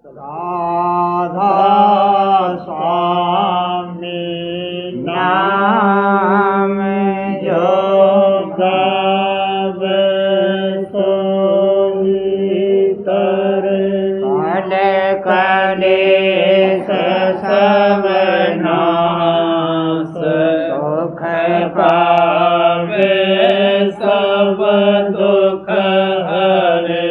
राधा स्वामी नाम जो गावे सोई तरे कल कलेश सब नाश सुख पावे सब दुख हरे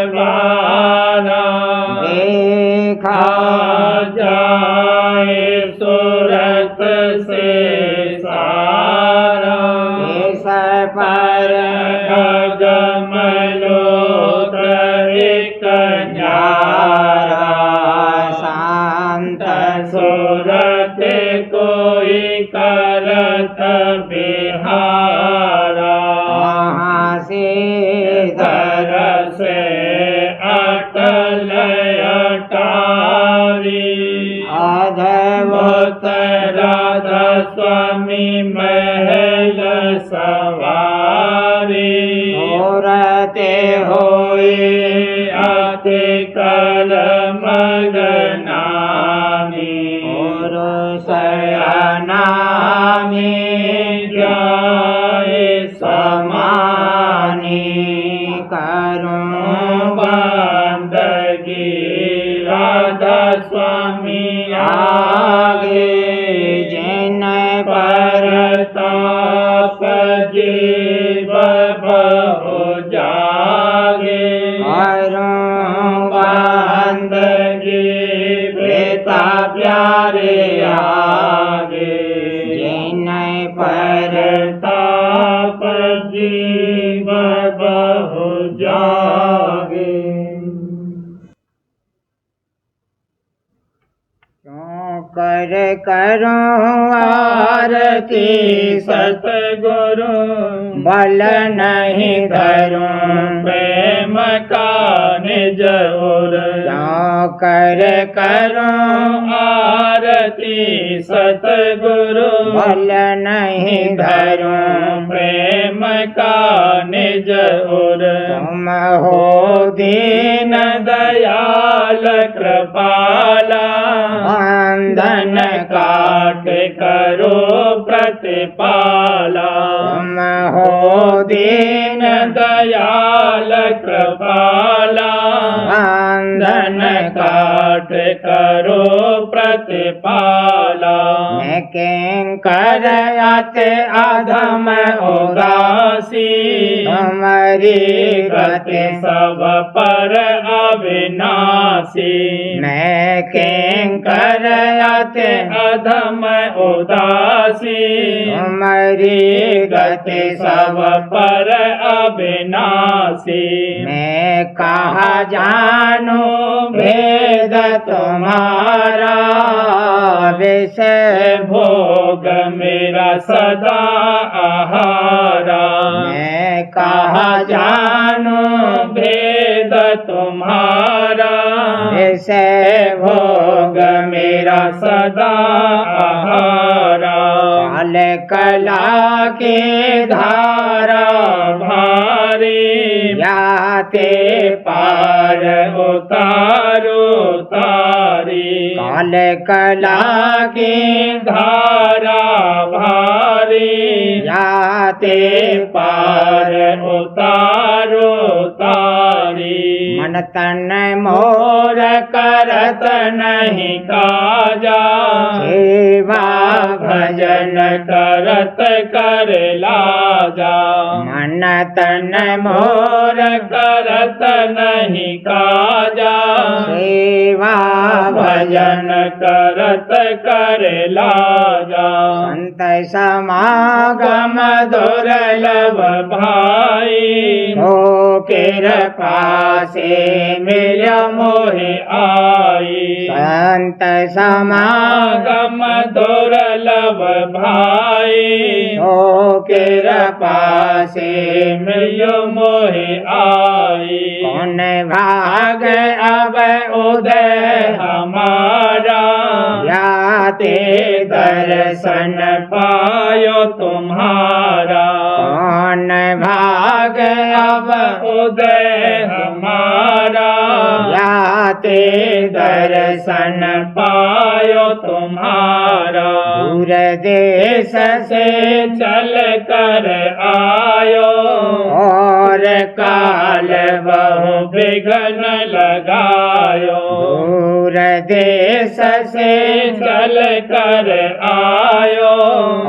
दरबारा देखा जा सुरते कोई करत बिहारा धर से अटल अटारी अधभूत राधा स्वामी महल सवारी मूरते होई अति कल मगनामी शयनामी जाय समानी करूं बंदगी राधा स्वामी आगे जिन परताप जीव बहु जागे करूं बंदगी पिता प्यारे आगे जिन परताप जीव बहु जागे। कर करूं आरती सतगुरु बल नहीं धरूं प्रेम का निज उर कर करूं आरती सतगुरु बल नहीं धरूं प्रेम का निज उर तुम हो दीन दयाल कृपाला बंधन काट करो प्रतिपाला तुम हो दीन दयाल कृपाला बंधन काट करो प्रतिपाला मैं किंकर अति अधम उदासी तुम्हारी गति सब पर अविनाशी मैं किंकर अति अधम उदासी तुम्हारी गति सब पर अविनाशी मैं कहा जानू भेद तुम्हारा विषय भोग मेरा सदा आहारा मैं कहा जानू भेद तुम्हारा विषय भोग मेरा सदा आहारा काल कला के धारा भारी याते पार उतारो तारी काल कला की धारा भारी याते पार उतारो तारी मन तन मोर करत नहीं काजा सेवा भजन करत कर लाजा मन तन मोर करत नहीं काजा सेवा भजन करत कर लाजा संत समागम दुर्लभ भाई हो कृपा से मिल मोहि आई संत समागम दुर्लभ भाई हो कृपा से मिल मोहि आई कौन भाग अब उदय हमारा याते दर्शन पायो तुम्हारा कौन भाग अब उदय हमारा याते दर्शन पायो तुम्हारा दूर देश से चल कर आयो और काल बहु विघ्न लगायो दूर देश से चल कर आयो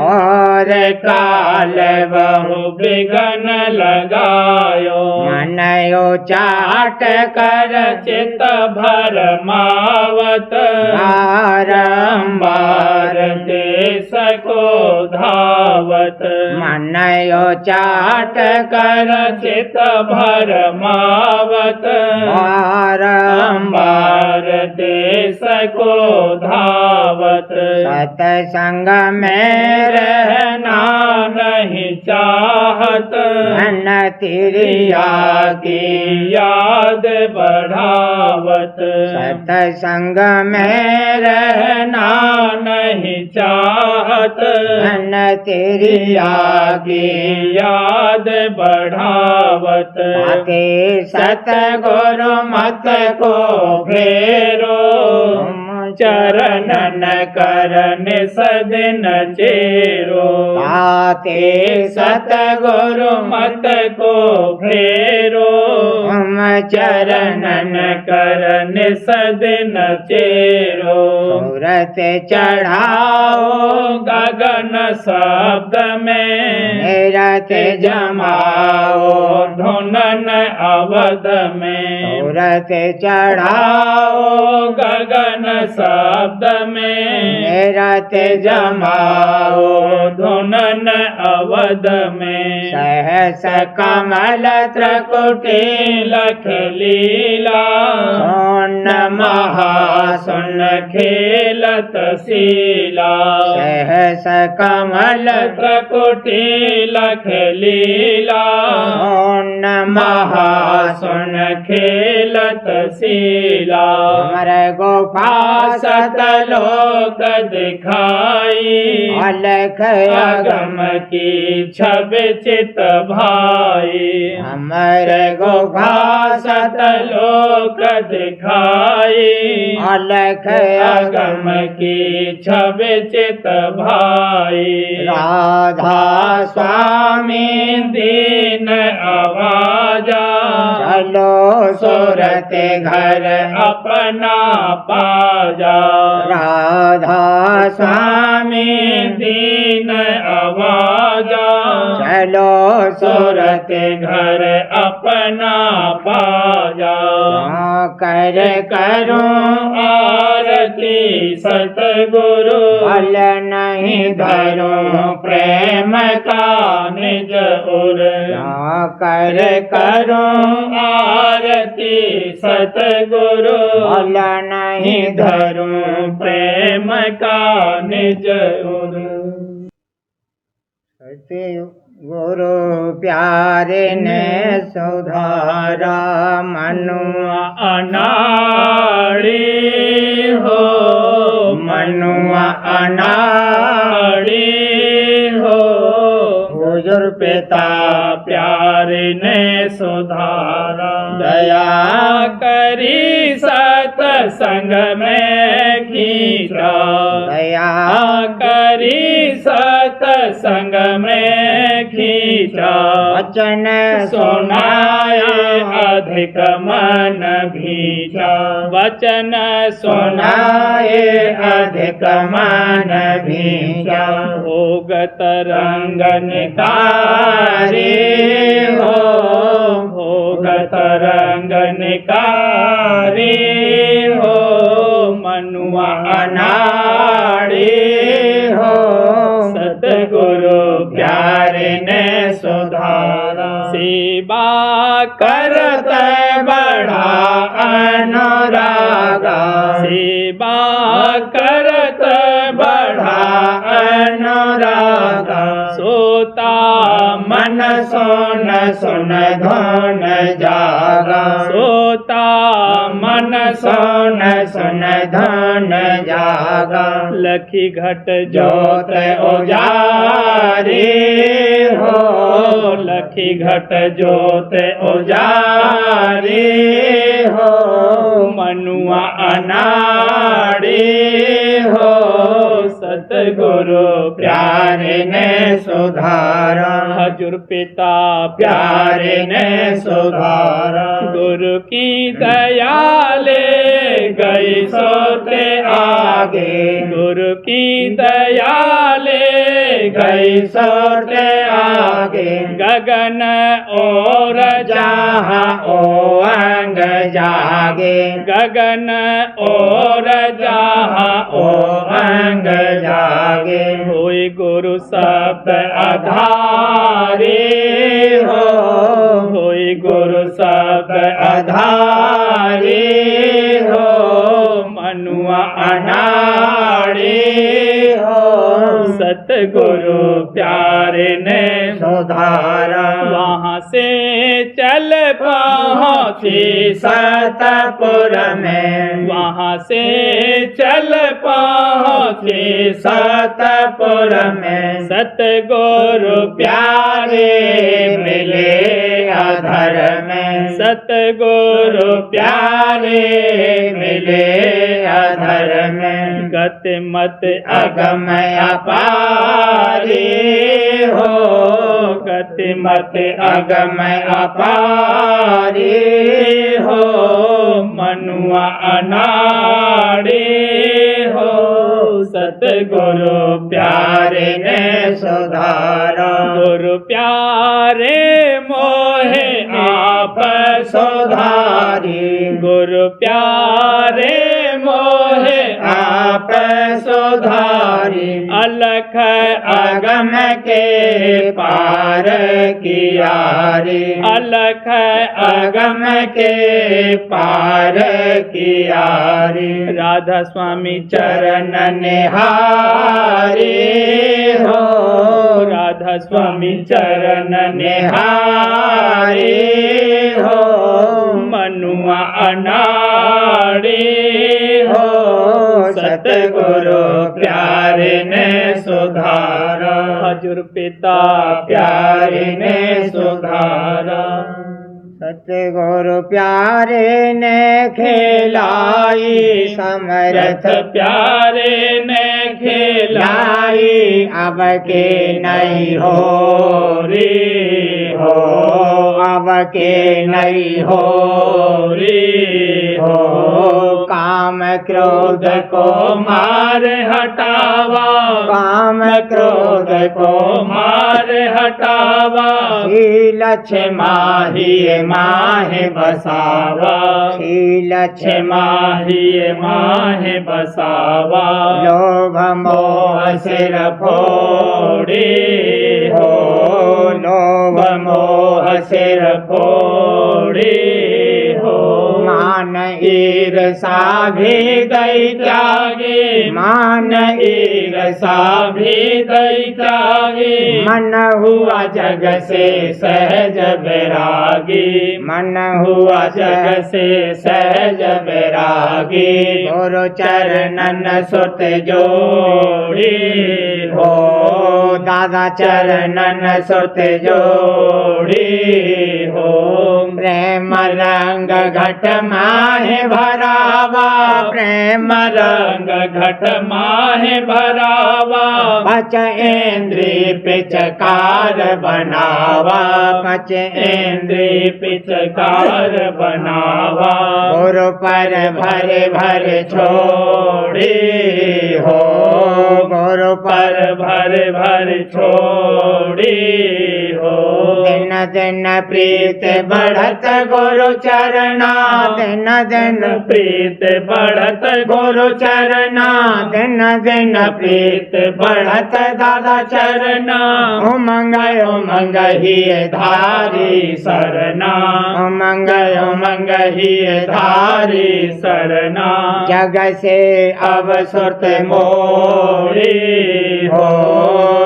और काल बहु विघ्न लगायो मनयो चाट कर चित भर मावत बारंबार देश को धावत मनयो चाट कर चित भर मावत बारंबार देश को धावत बढ़ावत सत्संग में रहना नहीं चाहत धन तिरिया की याद बढ़ावत सत्संग में रहना नहीं चाहत धन तिरिया की याद बढ़ावत ताके सतगुरु मत को फेरो चरणन करन सदन चेरो ताते सतगुरु मत को फेरो हम चरणन करन सदन चेरो सूरत चढ़ाओ गगन शब्द में रत जमाओ धुनन अवध में सूरत चढ़ाओ गगन शब्द में रत जमाओ धुनन अवध में सहस कमल त्रकुटी लख लीला सोन महासुन खेलत शीला सहस कमल त्रकुटी लख लीला सोन महासुन खेलत शीला अमर गोपा सतलोक दिखाई अलख अगम की छब चित भाई अमर गोपा सतलोक दिखाई अलख अगम की छब चित भाई राधा स्वामी दीन आवाजा चलो सूरत घर अपना पाजा राधा स्वामी दीन आवाजा चलो सूरत घर अपना पाजा कर करूं आरती सतगुरु फल नहीं धरूं प्रेम का निज उर कर करूं आरती सतगुरु फल नहीं धरूं प्रेम का निज उर गुरु प्यारे ने सुधारा मनुआ अनाड़ी हो मनुआ अनाड़ी हो हुजूर पिता प्यारे ने सुधारा दया करी सतसंग में खींचा दया करी सतसंग में खींचा वचन सुनाए अधिक मन भीजा वचन सुनाए अधिक मन भीजा भोगत रंग निकारे हो भोगत रंग निकारे हो मनुआ अनाड़ी हो सतगुरु प्यारे ने सुधारा सेवा करत बड़ा अनुरागा सेवा करत बड़ा अनुरागा सोता मन सुन सुन धन जागा सोता मन सुन सुन धन जागा लखी घट जोत उजारे हो लखी घट जोत उजारे हो मनुआ अनाड़ी हो सतगुरु प्यारे ने सुधारा हजूर पिता प्यारे ने सुधारा गुरु की दया ले गई सोते आगे गुरु की दया ले गई सोते आगे गगन और जहाँ ओ अंग जागे गगन और जहाँ ओ अंग जागे हुई गुरु शब्द आधारे हो हुई गुरु शब्द आधारे हो मनुआ अनाड़े सतगुरु प्यारे ने सुधारा। वहाँ से चल पहुँची सतपुर में, वहाँ से चल पहुँची सतपुर में, सतगुरु प्यारे मिले अधर में, सतगुरु प्यारे मिले अधर में। गति मत अगम अपारी हो, गति मत अगम अपारी हो, मनुआ अनाड़ी हो, सतगुरु प्यारे ने सुधारा। गुरु प्यारे मोहे आप सुधारी, गुरु प्यारे मोहे आप सुधारी। अलख अगम के पार कियारी, अलख अगम के पार कियारी। राधा स्वामी चरण निहारी हो, राधा स्वामी चरण निहारी हो, मनुआ अनाड़ी हो, सतगुरु प्यारे ने सुधारा। हजूर पिता प्यारे ने सुधारा। सतगुरु प्यारे ने खिलाई, समर्थ प्यारे ने लाई। अब के नहीं हो रे हो, अब के नहीं हो रे हो। काम क्रोध को मार हटावा, काम क्रोध को मार हटावा। शील माही माहे बसावा, शील माही माहे बसावा। लोभ मोह सिर फोड़े हो, लोभ मोह सिर फोड़े हो। मान ईर्षा भी गई त्यागे, मान ईर्षा भी गई त्यागे। मन हुआ जग से सहज बैरागी, मन हुआ जग से सहज बैरागी। गुरु चरणन सुत जोड़ी हो, दादा चरणन सुत जोड़ी हो। प्रेम रंग घट माहे भरावा, प्रेम रंग घट माहे भरावा। पच इंद्रिय पिचकार बनावा, पच इंद्रिय पिचकार बनावा। गुरु पर भरे भरे छोड़ी हो, गुरु पर भरे भरे छोड़ी हो। दिन दिन प्रीत बढ़त गुरु चरणा, दिन दिन प्रीत बढ़त गुरु चरणा। दिन दिन प्रीत बढ़त दादा चरणा। उमंग उमंग ही धारी सरना, उमंग उमंग ही धारी सरना। जग से अब सुरत मोड़ी हो,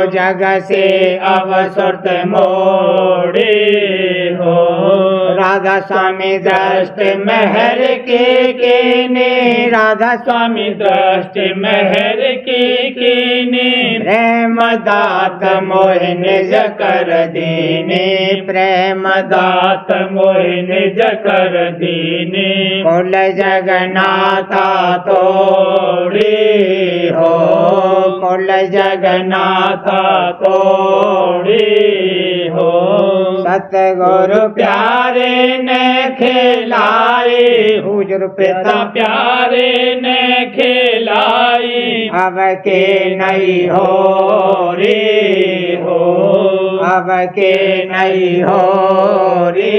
जग से अब सुरत मोड़ी हो। राधा स्वामी दृष्टि महर के ने, राधा स्वामी दृष्टि महर के ने। प्रेम दात मोह निज कर दीने, प्रेम दात मोह निज कर दीने। कुल जगन्नाथा तोड़ी हो, कुल जगन्नाथा तोड़ी हो। सतगुरु प्यारे ने खिलाई, हुजूर पिता प्यारे ने खिलाई। अब के नहीं हो रे हो, अब के नहीं हो रे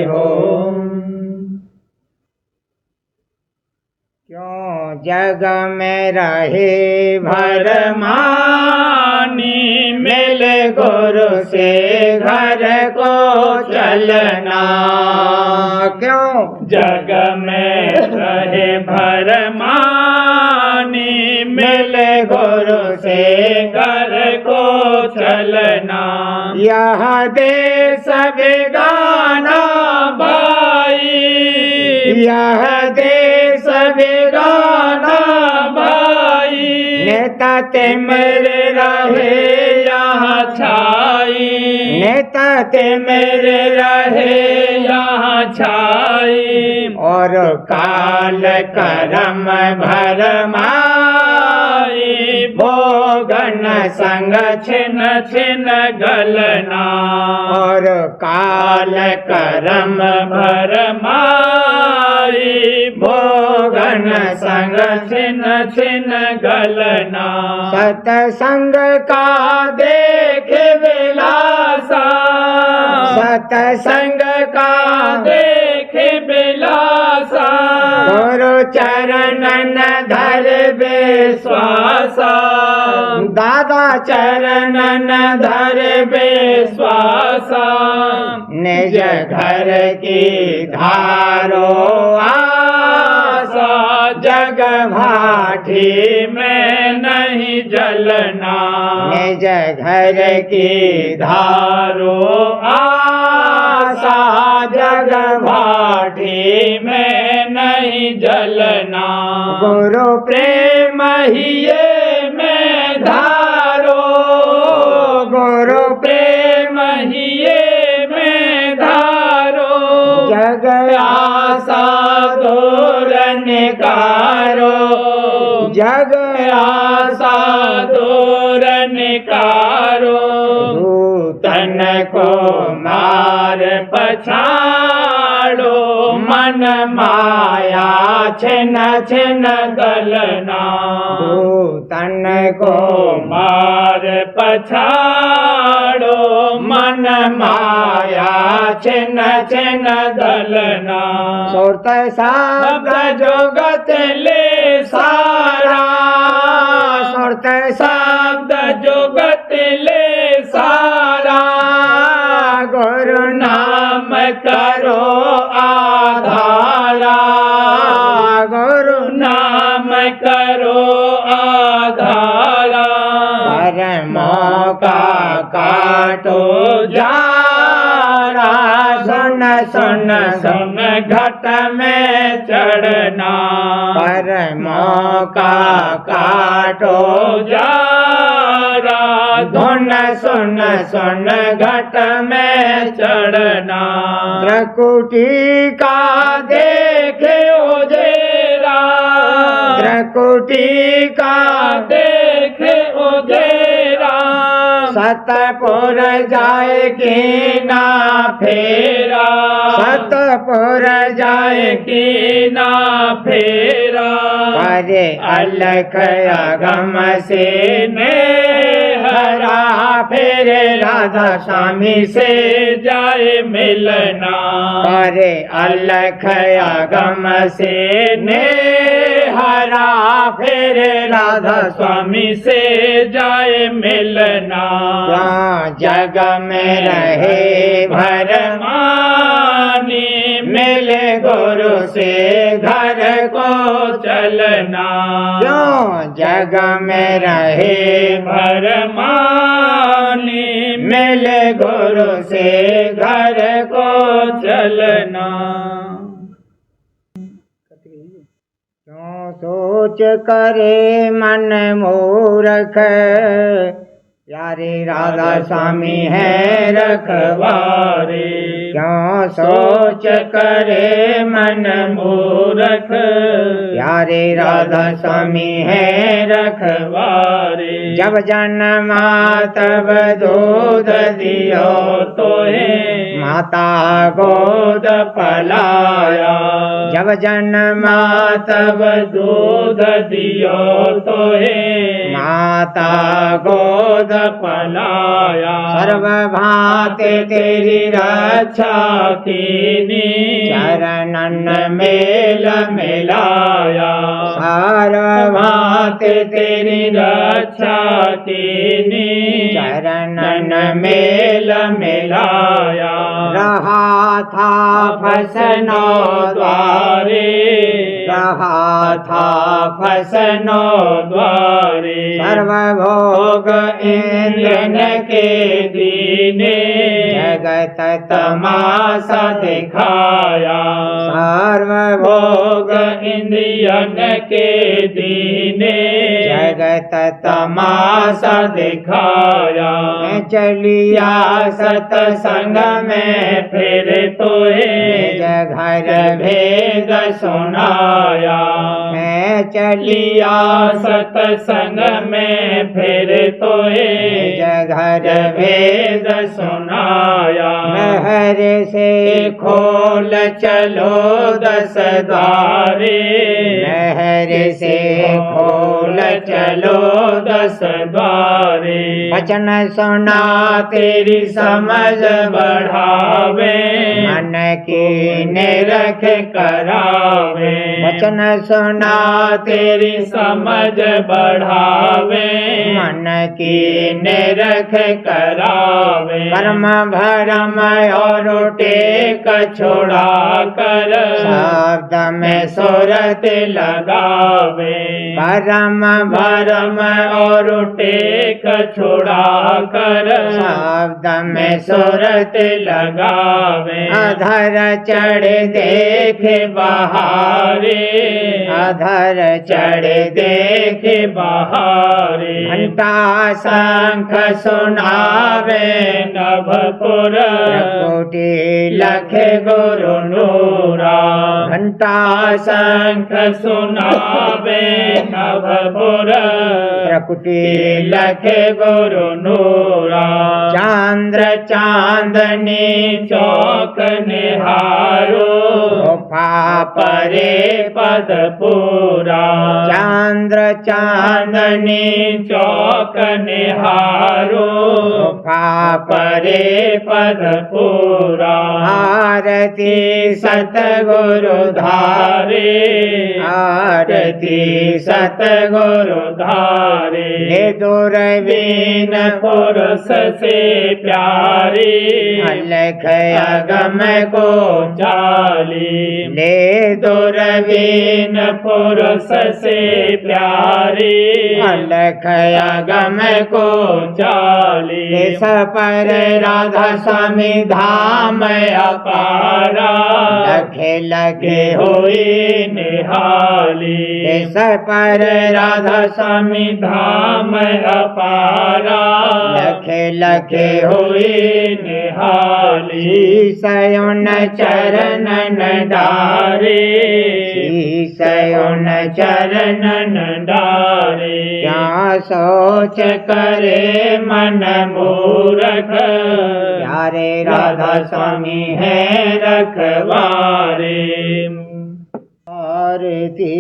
हो। क्यों जग में रहे भरमानी, मिल गुरु से घर को चलना। क्यों जग में रहे भरमानी, मिल गुरु से घर चलना। यह देश बेगाना भाई, यह देश बेगाना भाई, नेता ते मेरे रहे यहाँ छाई, नेता ते मेरे रहे यहाँ छाई। और काल करम भरमाई भोगन संग छिन छिन गलना। और काल करम भरमाई भोगन संग छिन छिन गलना। सतसंग का देखे विलासा, सतसंग का देखे बिलासा। गुरु चरणन धर विश्वासा, दादा चरणन धर विश्वासा। निज घर की धारो आशा, जग भाठी में नहीं जलना। निज घर की धारो आशा, जग भाठी में नहीं जलना। गुरु प्रेम ही ये में धारो, गुरु प्रेम ही ये में धारो। जग आशा दूर निकारो, जग आशा दूर निकारो। तन को मार पछाड़ो, मन माया छिन छिन गलना। तन को मार पछाड़ो, मन माया छिन छिन गलना। सुरत शब्द जुगत ले सारा, सुरत शब्द जुगत ले सारा। गुरु नाम करो आधारा, गुरु नाम करो आधारा। परमों का काटो जारा, सुन सुन सुन घट में चढ़ना। परमों का काटो जारा, धुन सुन सुन घट में चढ़ना। त्रिकुटी का देखे उजेरा, त्रिकुटी का देखे उजेरा। सतपुर जाए कि ना फेरा, सतपुर जाए कि ना फेरा। करे अलख अगम से ने हरा, फिर राधा स्वामी से जाए मिलना। करे अलख अगम से ने हरा, फिर राधा स्वामी से जाए मिलना। जग में रहे भरमानी, मिले गुरु से घर को चलना। क्यों जग में रहे भरमानी, मिले गुरु से घर को चलना। क्यों सोच करे मन मूर्ख, प्यारे राधा स्वामी है रखवारे। क्यों सोच करे मन मूर्ख, प्यारे राधा स्वामी है रखवारे। जब जन्मा तब दूध दियो तोहे, माता गोद पलाया। जब जन्मा तब दूध दियो तोहे, माता गोद पलाया। सर्व भांति तेरी रक्षा कीनी, चरणन मेल मिलाया। सर्व भांति तेरी रक्षा कीनी, चरणन मेल मिलाया। रहा था फसनो द्वारे, रहा था फसनो द्वारे सर्वभोग इंद्रन के दीने जगत तमाशा दिखाया सर्वभोग भोग इंद्रियन के दीने जगत तमाशा दिखाया मैं चलिया सतसंग में फिर तो निज घर भेद सुनाया मैं चलिया लिया सतसंग में फिर तो निज घर भेद सुनाया महर से खोल चलो 10 द्वारे महर से खोल चलो 10 द्वारे वचन सुना तेरी समझ बढ़ावे मन की निरख करावे वचन सुना तेरी समझ बढ़ावे मन की निरख करावे कर्म भरम और टेक छोड़ा कर शब्द में सूरत लगावे कर्म भरम और टेक छोड़ा कर शब्द में में सूरत लगावे अधर चढ़ देख बहारे अधर चढ़ देख बहारे घंटा शंख सुनावे नभपुर कोटि लख गुरु नूरा घंटा शंख सुनावे नभपुर प्रकुटी लख गुरु नूरा चांद्र चांदनी चौक निहारो गुफा परे पद पूरा चांद्र चांदनी चौक निहारो गुफा परे पद पूरा आरती सतगुरु धारे आरती सतगुरु धारे हे दूरबीन पुरुष से प्यारी अलख अगम को जाली ले दूरबीन पुरुष से प्यारी अलख अगम को जाली देश पर राधा स्वामी धाम अपारा लखे लगे हुई निहाली देश पर राधा स्वामी धाम अपारा लखे लखे हुई निहाली सयुन चरणन डारे सयुन चरणन डारे क्या सोच करे मन मूरख प्यारे राधा स्वामी है रखवारे आरती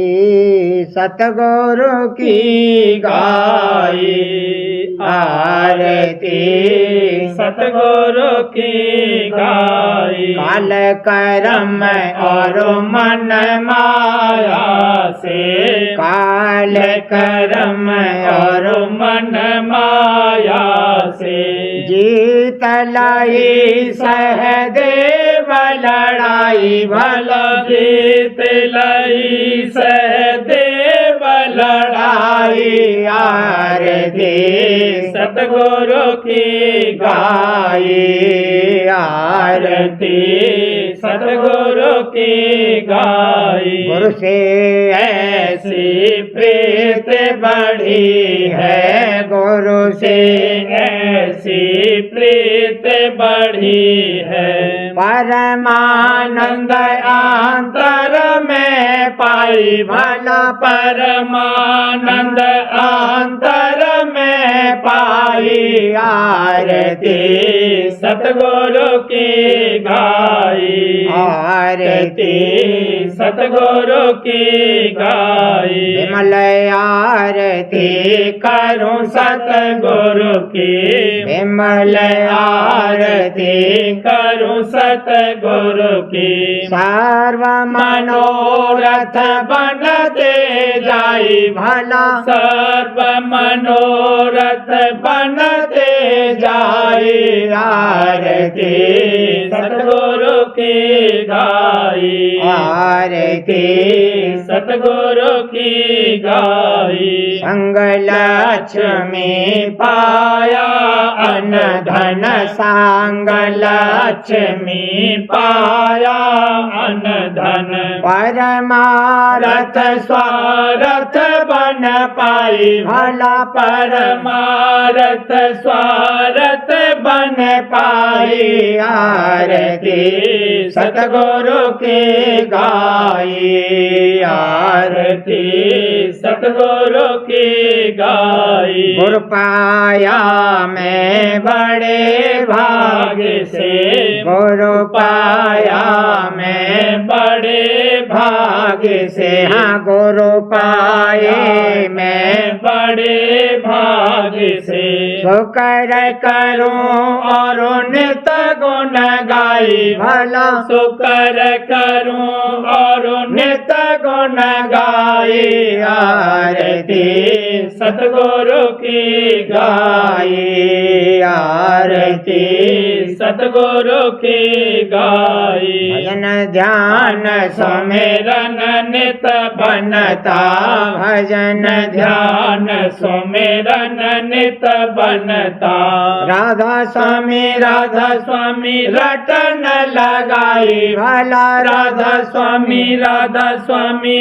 सतगुरु की गाई आरती सतगुरु की गाई काल करम और मन माया से काल करम और मन माया से जीत लाई सहदेव लड़ाई भला जीत लाई सहदेव लड़ाई आरती सतगुरु की गाई आरती सतगुरु की गाई गुरु से ऐसी प्रीत बढ़ी है गुरु से ऐसी प्रीत बढ़ी है परमानंद अंतर में पाई भला परमानंद अंतर में पाई आरती सतगुरु की गाई आरती सतगुरु की गाई विमल आरती करूं सतगुरु की विमल आरती करूं सतगुरु की सर्व मनोरथ बनते जाई भला सर्व मनोरथ बनते जाई आरती सतगुरु की गाई गाई आरती सतगुरु की गाई संग लक्ष्मी पाया अन धन सांग लक्ष्मी पाया अन धन परमारथ स्वारथ बन पाई भला परमारथ स्वारथ बन पाई आरती सतगुरु की गाई आरती सतगुरु की गाई गुर पाया मैं बड़े भाग से गुरु पाया मैं बड़े भाग से हाँ गुरु पाए मैं बड़े भाग से शुकर करूं और नित गुण गाई भला शुकर करूं और नित गुण गाई आरती सतगुरु की गाई आरती सतगुरु की गाई भजन ध्यान सुमिरन नित बनता भजन ध्यान सुमिरन नित बनता राधा स्वामी रटन लगाई भला राधा स्वामी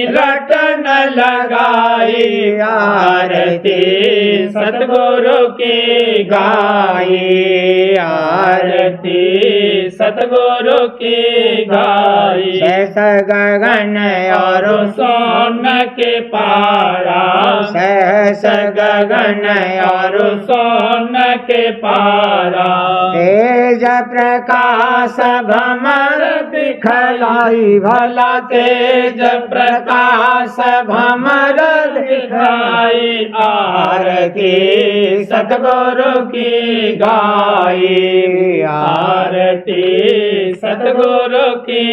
रटन लगाई आरती सतगुरु की गाई आरती सतगुरु की गाई शेष गगन और सोन के पारा शेष गगन और सोन के पारा तेज प्रकाश भमर दिखलाई भला तेज प्रकाश भमर दिखाई आरती सतगुरु की गाई आरती सतगुरु की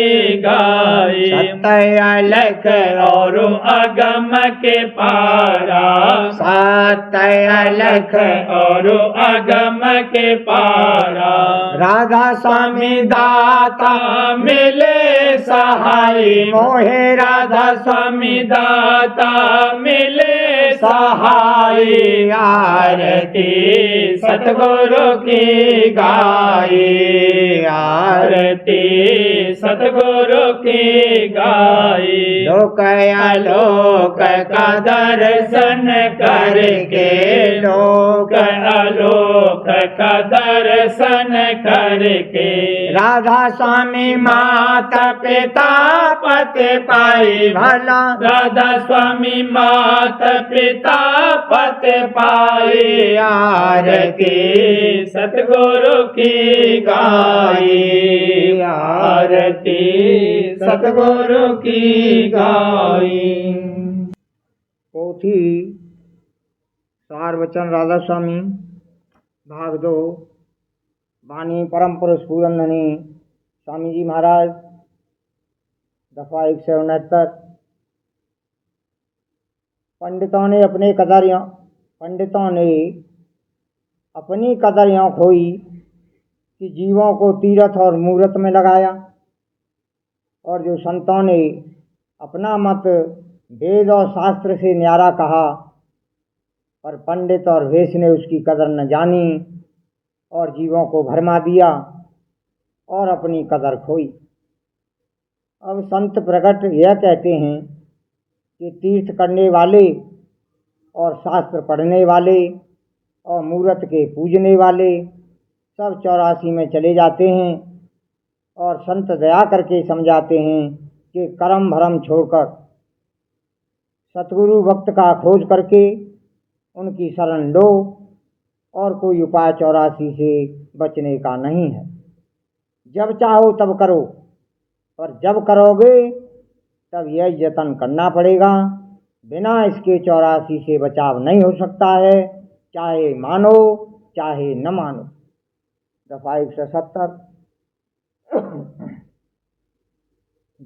गाई सत्य अलख और अगम के पारा सत्य अलख और अगम के पारा राधा स्वामी दाता मिले सहाय मोहे राधा स्वामी दाता मिले सहाय आरती सतगुरु की गाई आरती सतगुरु की गाई लोक आलोक का दर्शन करके लोक आलोक का दर्शन करके राधा स्वामी माता पिता पति पाई भला राधा स्वामी माता पिता पति पाई आरती सतगुरु की गाई आरती सतगुरु की गाई। पोथी सार वचन राधा स्वामी भाग 2 वाणी परम पुरुष पूरनधनी स्वामी जी महाराज दफा 169। पंडितों ने अपनी कदर यों खोई कि जीवों को तीर्थ और मूर्त में लगाया, और जो संतों ने अपना मत वेद और शास्त्र से न्यारा कहा, पर पंडित और वेश ने उसकी कदर न जानी और जीवों को भरमा दिया और अपनी कदर खोई। अब संत प्रगट यह कहते हैं कि तीर्थ करने वाले और शास्त्र पढ़ने वाले और मूर्त के पूजने वाले सब 84 में चले जाते हैं, और संत दया करके समझाते हैं कि कर्म भरम छोड़कर सतगुरु भक्त का खोज करके उनकी शरण लो, और कोई उपाय 84 से बचने का नहीं है। जब चाहो तब करो, पर जब करोगे तब यह यत्न करना पड़ेगा, बिना इसके 84 से बचाव नहीं हो सकता है, चाहे मानो चाहे न मानो। दफा 170।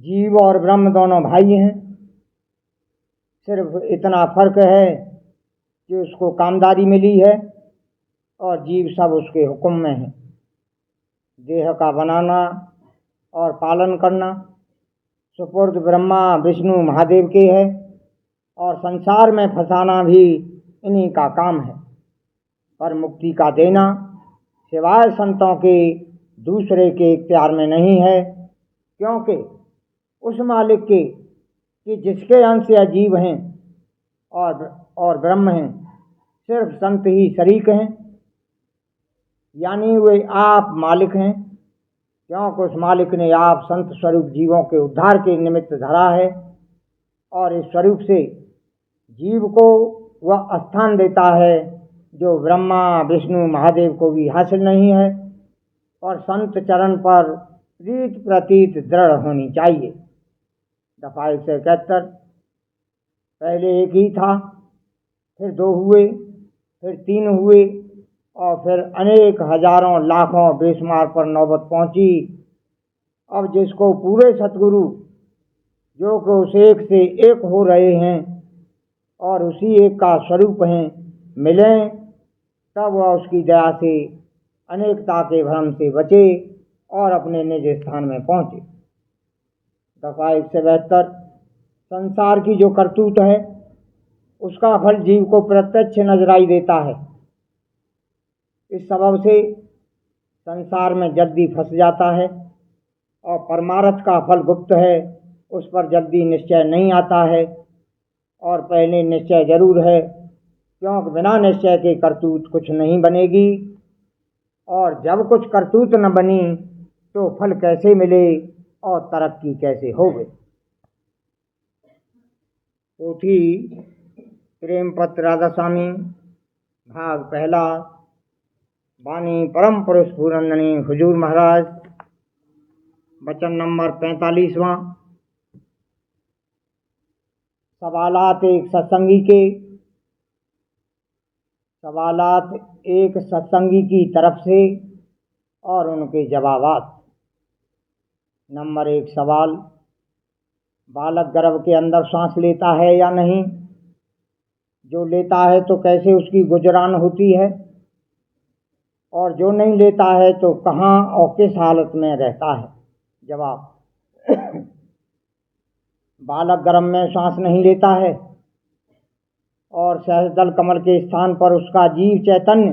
जीव और ब्रह्म दोनों भाई हैं, सिर्फ इतना फर्क है कि उसको कामदारी मिली है और जीव सब उसके हुक्म में है। देह का बनाना और पालन करना, सुपुर्द ब्रह्मा विष्णु महादेव के है और संसार में फंसाना भी इन्हीं का काम है। पर मुक्ति का देना सिवाय संतों के दूसरे के इख्तियार में नहीं है, क्योंकि उस मालिक के कि जिसके अंश या जीव हैं और ब्रह्म हैं, सिर्फ संत ही शरीक हैं, यानी वे आप मालिक हैं, क्योंकि उस मालिक ने आप संत स्वरूप जीवों के उद्धार के निमित्त धरा है और इस स्वरूप से जीव को वह स्थान देता है जो ब्रह्मा विष्णु महादेव को भी हासिल नहीं है। और संत चरण पर प्रीत प्रतीत दृढ़ होनी चाहिए। दफा 171। पहले एक ही था, फिर 2 हुए, फिर 3 हुए और फिर अनेक हजारों लाखों बेशुमार पर नौबत पहुंची। अब जिसको पूरे सतगुरु जो कि उस एक से एक हो रहे हैं और उसी एक का स्वरूप हैं मिलें, तब वह उसकी दया से अनेकता के भ्रम से बचे और अपने निज स्थान में पहुँचे। दफा 172। संसार की जो करतूत है उसका फल जीव को प्रत्यक्ष नजराई देता है। इस सबब से संसार में जल्दी फंस जाता है और परमार्थ का फल गुप्त है, उस पर जल्दी निश्चय नहीं आता है और पहले निश्चय जरूर है, क्योंकि बिना निश्चय के करतूत कुछ नहीं बनेगी और जब कुछ करतूत न बनी तो फल कैसे मिले और तरक्की कैसे होवे। पोथी प्रेम पत्र राधा स्वामी भाग पहला। वाणी परम पुरुष पूरंदनी हुजूर महाराज। वचन नंबर 45वां। सवालात एक सत्संगी की तरफ से और उनके जवाबात। नंबर 1 सवाल, बालक गर्भ के अंदर सांस लेता है या नहीं? जो लेता है तो कैसे उसकी गुजरान होती है, और जो नहीं लेता है तो कहाँ और किस हालत में रहता है? जवाब, बालक गर्भ में सांस नहीं लेता है और सहस्रदल कमल के स्थान पर उसका जीव चैतन्य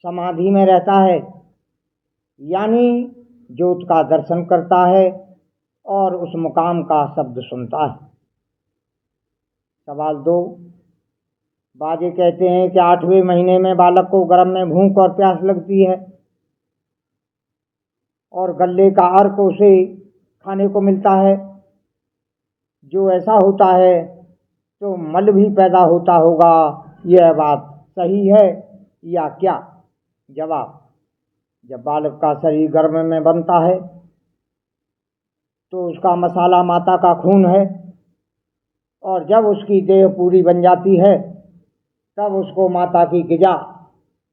समाधि में रहता है, यानी ज्योत का दर्शन करता है और उस मुकाम का शब्द सुनता है। सवाल 2, बाजे कहते हैं कि 8वें महीने में बालक को गर्भ में भूख और प्यास लगती है और गल्ले का अर्क उसे खाने को मिलता है। जो ऐसा होता है तो मल भी पैदा होता होगा, यह बात सही है या क्या? जवाब, जब बालक का शरीर गर्भ में बनता है तो उसका मसाला माता का खून है और जब उसकी देह पूरी बन जाती है तब उसको माता की गिजा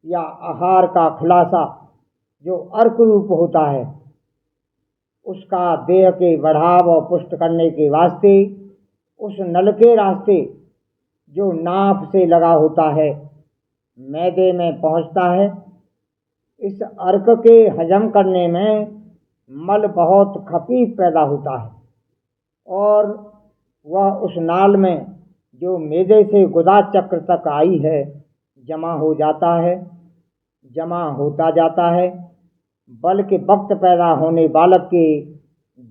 या आहार का खुलासा जो अर्क रूप होता है उसका देह के बढ़ाव और पुष्ट करने के वास्ते उस नल के रास्ते जो नाभ से लगा होता है मैदे में पहुंचता है। इस अर्क के हजम करने में मल बहुत खफीफ पैदा होता है और वह उस नाल में जो मैदे से गुदा चक्र तक आई है जमा हो जाता है, जमा होता जाता है, बल्कि वक्त पैदा होने बालक के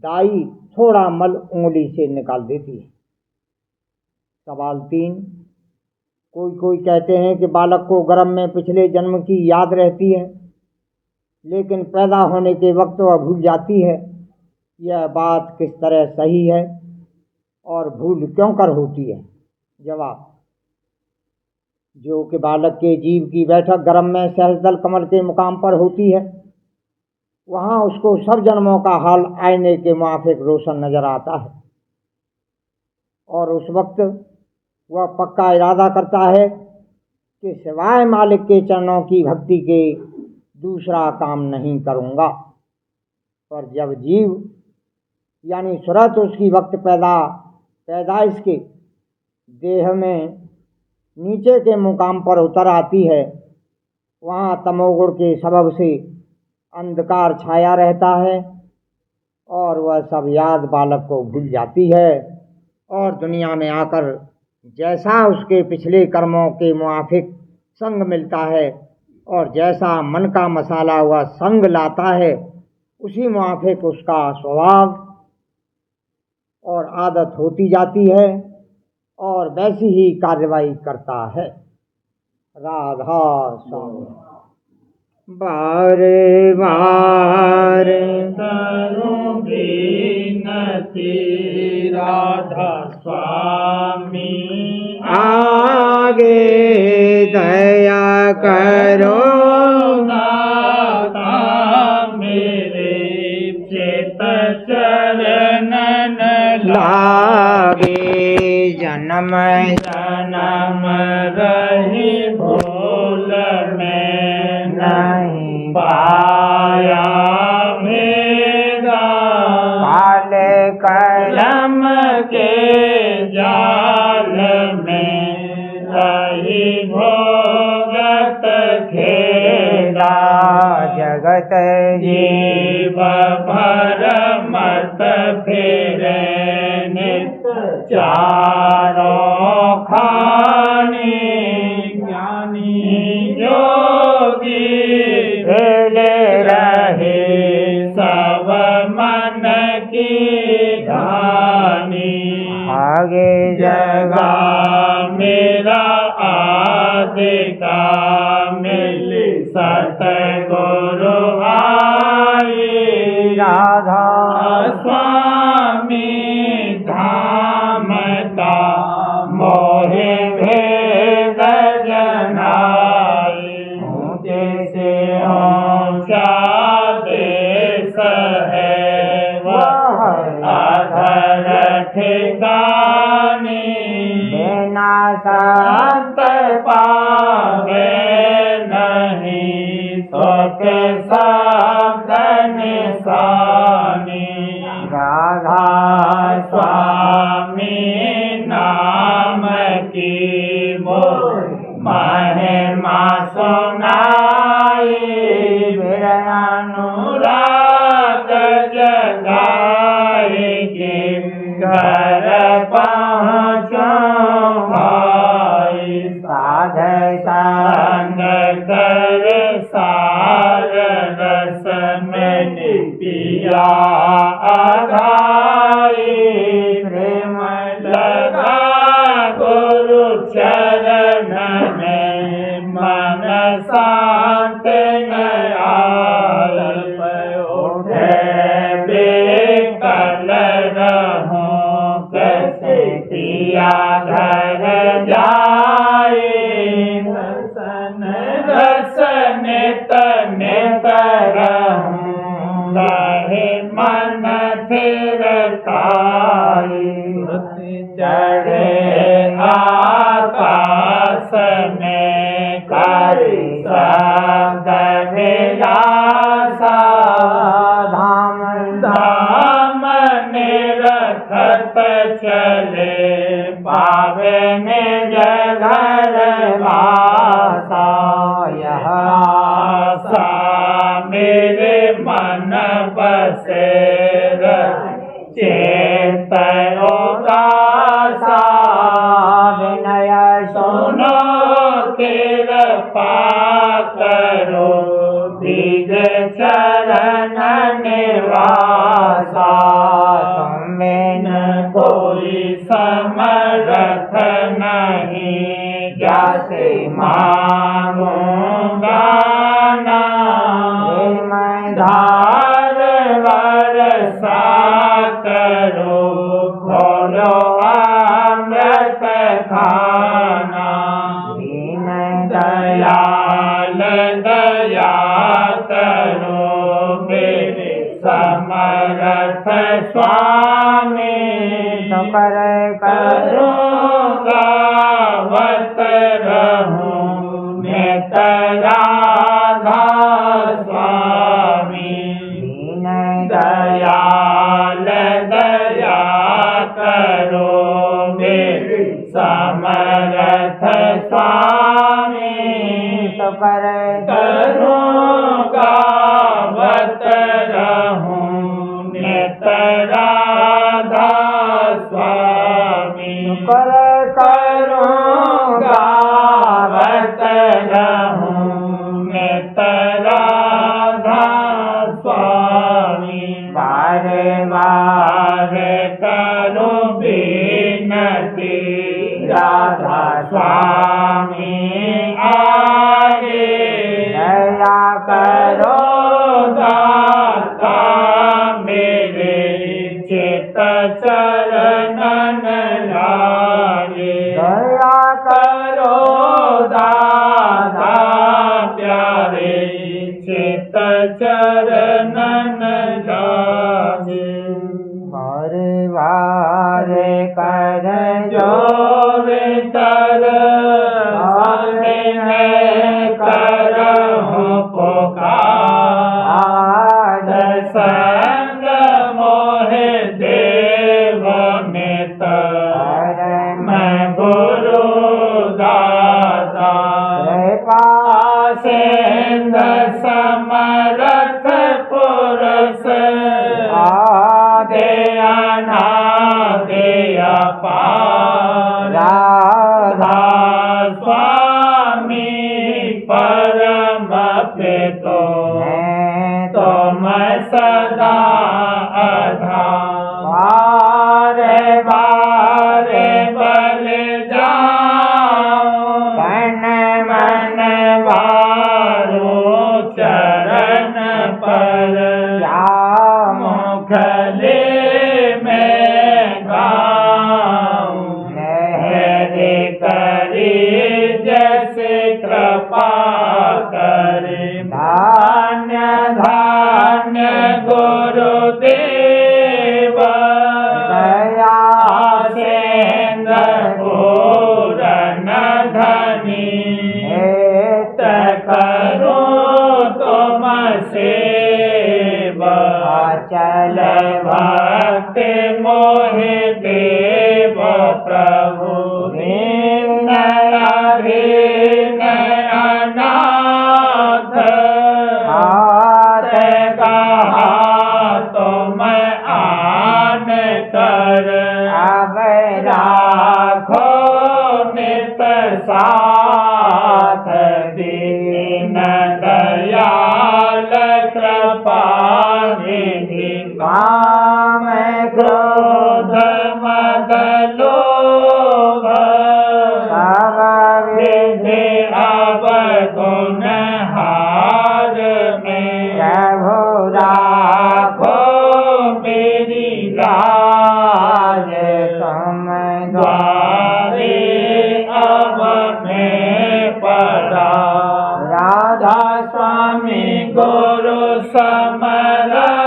दाई थोड़ा मल उंगली से निकाल देती है। सवाल 3, कोई कहते हैं कि बालक को गर्भ में पिछले जन्म की याद रहती है लेकिन पैदा होने के वक्त वह भूल जाती है। यह बात किस तरह सही है और भूल क्यों कर होती है? जवाब, जो कि बालक के जीव की बैठक गर्भ में सहस्रदल कमल के मुकाम पर होती है, वहाँ उसको सब जन्मों का हाल आईने के मुआफिक रोशन नजर आता है और उस वक्त वह पक्का इरादा करता है कि सिवाय मालिक के चरणों की भक्ति के दूसरा काम नहीं करूँगा। पर जब जीव यानी सुरत उसकी वक्त पैदाइश के देह में नीचे के मुकाम पर उतर आती है, वहाँ तमोगुण के सबब से अंधकार छाया रहता है और वह सब याद बालक को भूल जाती है और दुनिया में आकर जैसा उसके पिछले कर्मों के मुआफिक संग मिलता है और जैसा मन का मसाला वह संग लाता है, उसी मुआफिक उसका स्वभाव और आदत होती जाती है और वैसी ही कार्रवाई करता है। राधा स्वामी। बारे बारे करूं विनती राधा स्वामी, आगे दया करो नाथा मेरे चेत चरणन लागे। जन्म जन्म रही भूल में नहीं पाया मेरा, काल कलम के जाल में रही भोगत खेला, जगत जीव भर मत फेरे नित चारों खानी, ज्ञानी जोगी खेले रहे सब मन की धानी। आगे जगा मेरा आदि का मिल सतगुरु आई, राधा स्वामी धाम का मोहे भेद जनाई। ऊंचे से ऊंचा देश है वह अधर ठिकानी, बिना संत पावे नहीं सोते शब्द निशानी। राधा स्वामी नाम की महिमा सुनाई, मेरा अनुराग जगाएगी घर पहुँचो भाई। साध संग कर सार रस में पिया आधाई, प्रेम लगा गुरु चरण में मन शांत नया, उठे बेकल रहूं कैसे पिया घर जाए, रसन नित रहूं रहे मन थिरकाई। चढ़े आकाश में करी शब्द विलासा, धाम धाम निरखत चले पावे निज घर वासा। यह आशा मेरे मन बसे चेत उदासा, विनय सुनो कृपा करो दिज चरण निवासा। तुम बिन कोई समर्थ नहीं जैसे मांगूंगा ना, मैं धार वर्षा करो खोलो अमृत खाना। दीन दयाल दया करो मेरे समर्थ स्वामी, कर करूँगा वत रहूं नित राधा स्वामी। दीन दयाल दया करो मेरे समर्थ स्वामी, कर करूँगा वत रहूं नित करो दाता मेरे चित चरणन लागे दया करो दाता प्यारे चित चरणन लागे वार कर जो वितर करहूँ पुकार संग मोह देव नित मैं गुरु दाता सिंध समरथ पुरुष देना देया राधा स्वामी परम पितो तुम सदा आधार बारे बल जाऊं तन मन वारो चरण पर मुखले में गाऊं मेरे करी जैसे कृपा करे धान्य धान्य गुरुदेव दया सेंद्र पूरन धनी करो तुम सेवा चल भक्त मोह देव प्रभु अनाथ हाथ कहा तुम आन कर अब राखो नित साथ दीन दयाल कृपा निधि काम क्रोध मद लोभ विधि अवगुण हार में प्रभु राखो मेरी लाज तुम द्वारे अब मैं पड़ा राधा स्वामी गुरु समरथ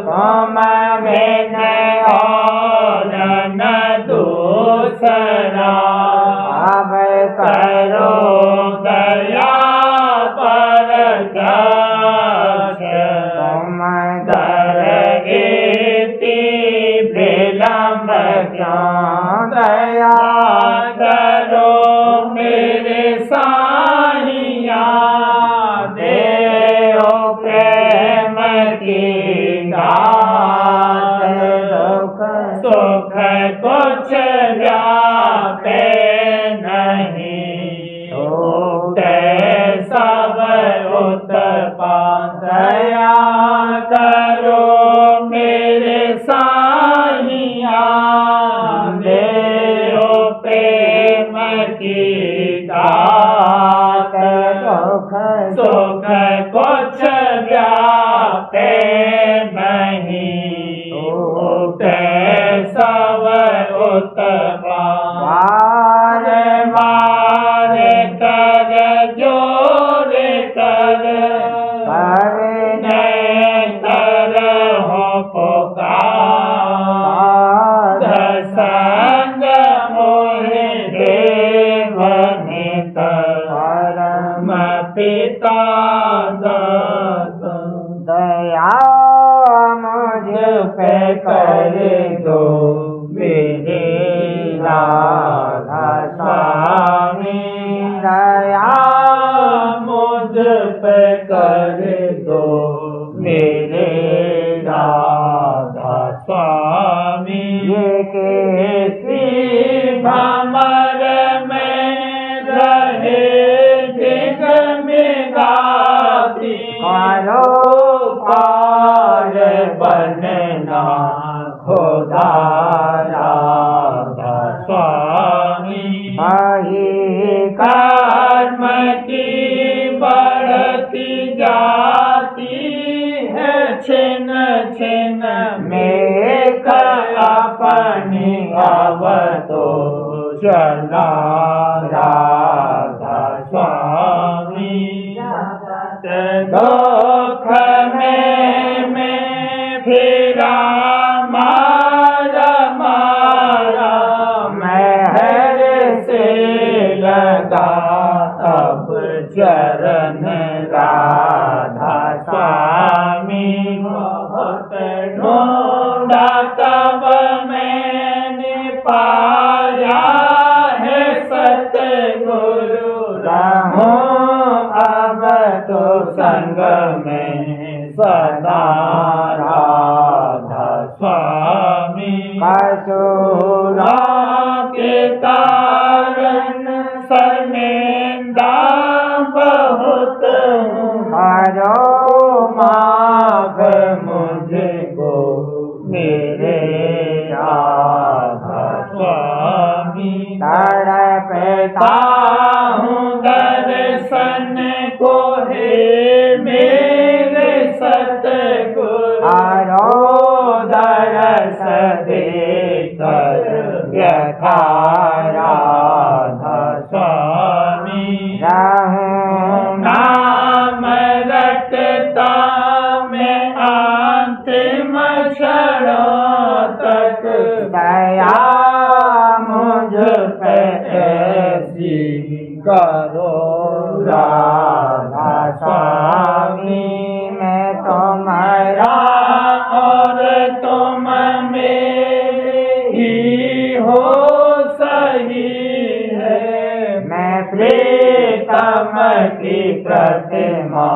तुम विनय और न दूसरा अब करो दया पर तुम दर इति विलम्ब क्यों दया करो मेरे साहिया देओ प्रेम की दात सुख कुछ व्यापे नहीं सब उत्पाद दया करो मेरे साहिया देओ प्रेम की दात सुख कुछ व्यापे नहीं सब उत्पाद मार कर जोर कर करहूँ पुकार संग मोह देव नित परम पिता दया मुझ पे कर दो मेरे राधा स्वामी दया मुझ पे कर दो मेरे राधा स्वामी ये कैसी भमर में रहे दिग में गाती करो पार बनना खुदा राधा स्वामी कर्म की छिन छिन मेघ अपनी अवतो चला राधा स्वामी दुख में फिरा मारा मारा महर से लगा अब चरण राधा स्वामी बहुत ढूंढा तब मैंने पाया है सतगुरु रहूं अब तो संग में सदा राधा स्वामी कसुरा के कारण शर्मिंदा बहुत हरो माफ मुझको मेरे राधा स्वामी तड़पता हूँ दर्शन को हे मेरे सतगुरु हरो दरस देकर व्यथा राधा स्वामी रहूं नाम रटता मैं अंतिम क्षणों तक दया मुझ पे ऐसी करो राधा स्वामी मैं तुम्हारा और तुम मेरे ही हो सही है मैं प्रीतम की प्रतिमा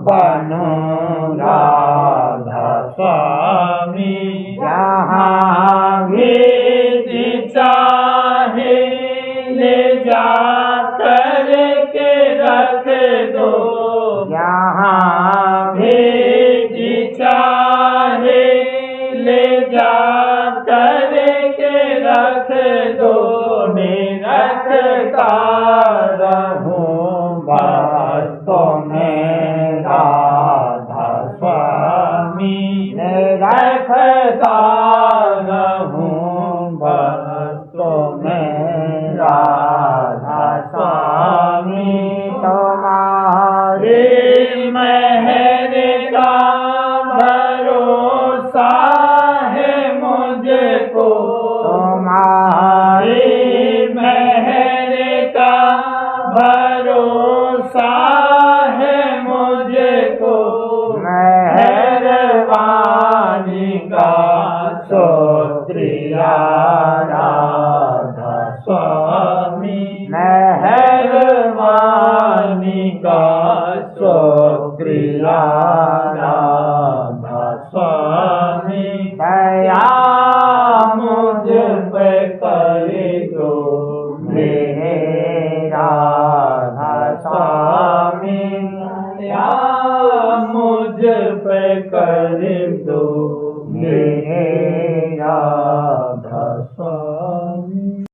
बनूं राधा स्वामी जहाँ भी चाहे ले जा कर के रख दो जहाँ भी चाहे ले जा कर के रख दो मैं रखता रहूं वास्तव में राधा स्वामी मैं रखता रहूं वास्तव में राधा स्वामी तुम्हारे मेहर का भरोसा है मुझको तुम्हारी मेहर का भरोसा है मुझको मेहरबानी का शुक्रिया राधा स्वामी मेहरबानी का शुक्रिया राधा स्वामी दया मुझ पे करे दो मेरे राधा स्वामी दया मुझ पे करे दो मेरे